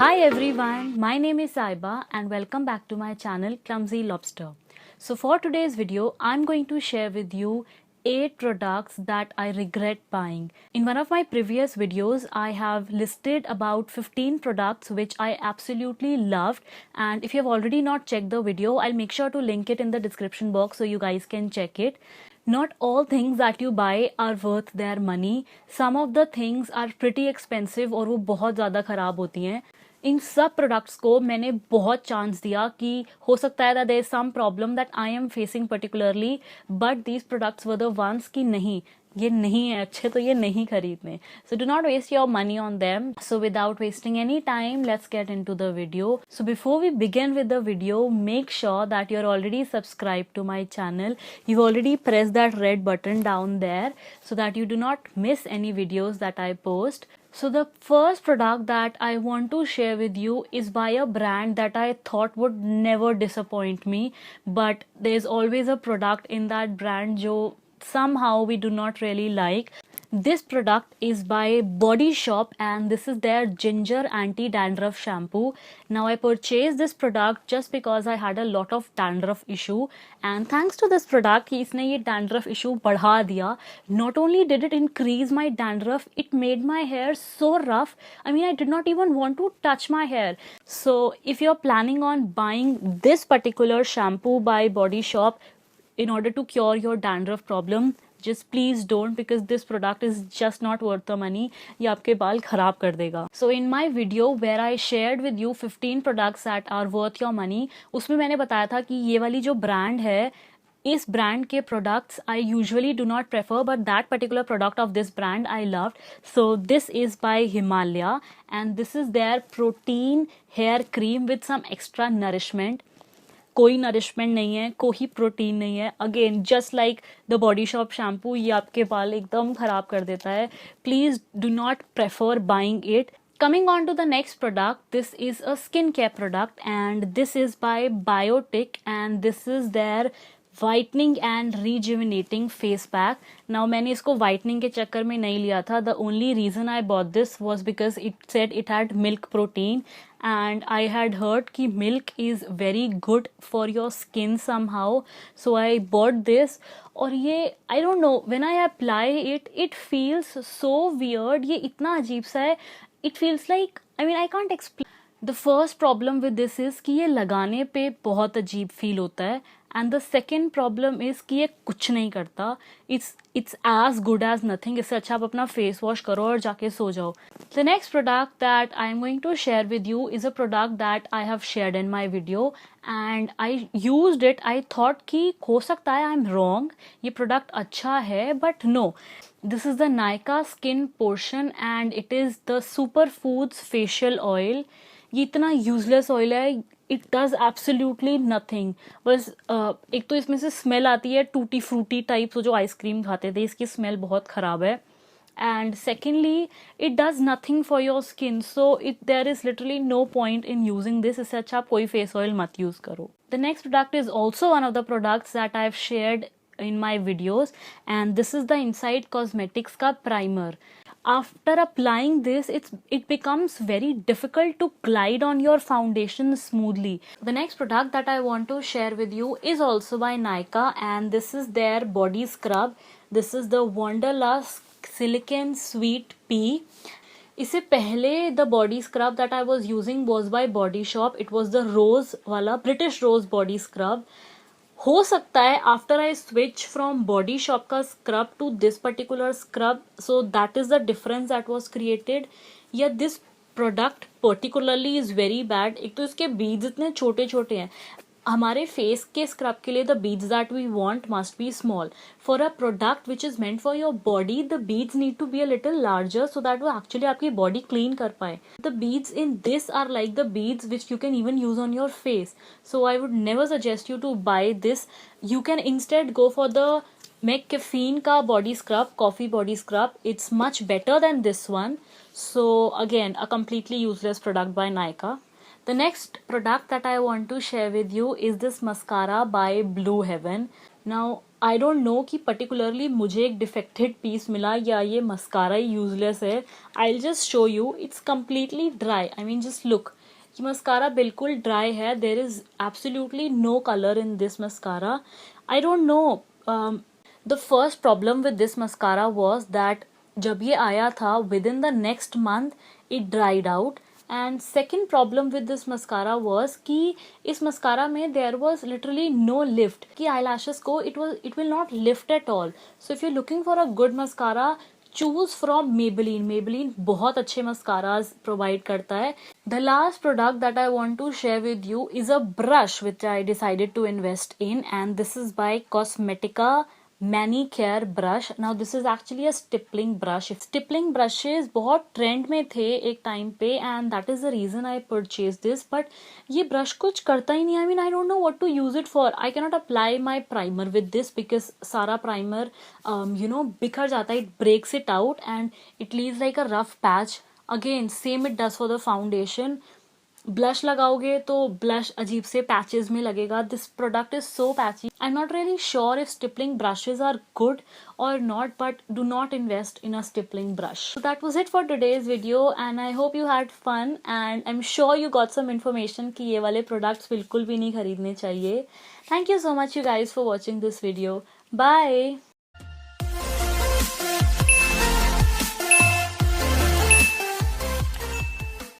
Hi everyone, my name is Saiba and welcome back to my channel Clumsy Lobster. So for today's video, I'm going to share with you 8 products that I regret buying. In one of my previous videos, I have listed about 15 products which I absolutely loved, and if you have already not checked the video, I'll make sure to link it in the description box so you guys can check it. Not all things that you buy are worth their money. Some of the things are pretty expensive और वो बहुत ज़्यादा ख़राब होती हैं. इन सब products को मैंने बहुत चांस दिया कि हो सकता है there is some problem that I am facing particularly, but these products were the ones कि नहीं, ये नहीं है अच्छे तो ये नहीं खरीदने. So do not waste your money on them. So without wasting any time, let's get into the video. So before we begin with the video, make sure that you are already subscribe to my channel. You already press that red button down there so that you do not miss any videos that I post. So the first product that I want to share with you is by a brand that I thought would never disappoint me, but there's always a product in that brand jo somehow we do not really like. This product is by Body Shop and this is their Ginger Anti-Dandruff Shampoo. Now I purchased this product just because I had a lot of dandruff issue, and thanks to this product इसने ये dandruff issue बढ़ा दिया. Not only did it increase my dandruff, it made my hair so rough. I mean, I did not even want to touch my hair. So if you're planning on buying this particular shampoo by Body Shop in order to cure your dandruff problem, just please don't, because this product is just not worth the money. ये आपके बाल खराब कर देगा. So in my video where I shared with you 15 products that are worth your money, उसमें मैंने बताया था कि ये वाली जो ब्रांड है, इस ब्रांड के products I usually do not prefer, but that particular product of this brand I loved. So this is by Himalaya and this is their protein hair cream with some extra nourishment. कोई nourishment नहीं है, कोई protein नहीं है. Again just like the body shop shampoo, ये आपके बाल एकदम खराब कर देता है. Please do not prefer buying it. Coming on to the next product, this is a skincare product and this is by Biotic and this is their whitening and rejuvenating face pack. Now मैंने इसको whitening के चक्कर में नहीं लिया था. The only reason I bought this was because it said it had milk protein and I had heard कि milk is very good for your skin somehow. So I bought this और ये I don't know, when I apply it, it feels so weird. ये इतना अजीब सा है. It feels like, I mean, I can't explain. The first problem with this is कि ये लगाने पे बहुत अजीब फील होता है, and the second problem is कि ये कुछ नहीं करता. It's as good as nothing. इससे अच्छा आप अपना फेस वॉश करो और जाके सो जाओ. The next product that I'm going to share with you is a product that I have shared in my video and I used it. I thought कि हो सकता है I'm wrong, ये product अच्छा है, but no. This is the Nykaa Skin Portion and it is the Superfoods Facial Oil. ये इतना useless oil है, इट डज एब्सोल्युटली नथिंग. बस एक तो इसमें से स्मेल आती है टूटी फ्रूटी टाइप, जो आइसक्रीम खाते थे, इसकी स्मेल बहुत ख़राब है. And secondly it does nothing for your skin, so there is literally no point in using this. इससे अच्छा आप कोई फेस ऑयल मत यूज़ करो. The next product is also one of the products that I have shared in my videos and this is the Inside Cosmetics का primer. After applying this, it becomes very difficult to glide on your foundation smoothly. The next product that I want to share with you is also by Nykaa and this is their body scrub. This is the Wanderlust Silicone Sweet Pea. इससे पहले the body scrub that I was using was by Body Shop. It was the rose वाला British Rose body scrub. हो सकता है after I switch from Body Shop का scrub to this particular scrub, so that is the difference that was created. या this product particularly is very bad. एक तो इसके beads इतने छोटे छोटे हैं. हमारे फेस के स्क्रब के लिए the beads that we want must be small. For a product which is meant for your body, the beads need to be a little larger so that वो एक्चुअली आपकी बॉडी क्लीन कर पाए. The beads in this are like the beads which you can even use on your face. So I would never suggest you to buy this. You can instead go for the McCaffeine का body scrub, coffee body scrub. It's much better than this one. So again, a completely useless product by Nykaa. The next product that I want to share with you is this mascara by Blue Heaven. Now I don't no कि particularly मुझे एक defected piece मिला या ये mascara ही useless है. I just show you, it's completely dry. I mean just look, ये mascara बिल्कुल ड्राई है. There is absolutely no colour in this mascara. I don't know. The first problem with this mascara was that जब ये आया था within the next month it dried out. And second problem with this mascara was कि इस mascara में there was literally no lift, कि I lashes को it will not lift at all. So if you looking for a good mascara, choose from Maybelline. Maybelline बहुत अच्छे mascaras provide करता है. The last product that I want to share with you is a brush which I decided to invest in, and this is by Cosmetica Manicare brush. Now this is actually a stippling brush. Stippling brushes बहुत trend में थे एक time पे, and that is the reason I purchase this. But ये brush कुछ करता ही नहीं. I mean I don't know what to use it for. I cannot apply my primer with this because सारा प्राइमर बिखर जाता है. It breaks it out and it leaves like a rough patch. Again same it does for the foundation. Blush लगाओगे तो blush अजीब से patches में लगेगा. This product is so patchy. I am not really sure if stippling brushes are good or not, but do not invest in a stippling brush. So that was it for today's video, and I hope you had fun, and I'm sure you got some information कि ये वाले products बिल्कुल भी नहीं खरीदने चाहिए. Thank you so much you guys for watching this video. Bye.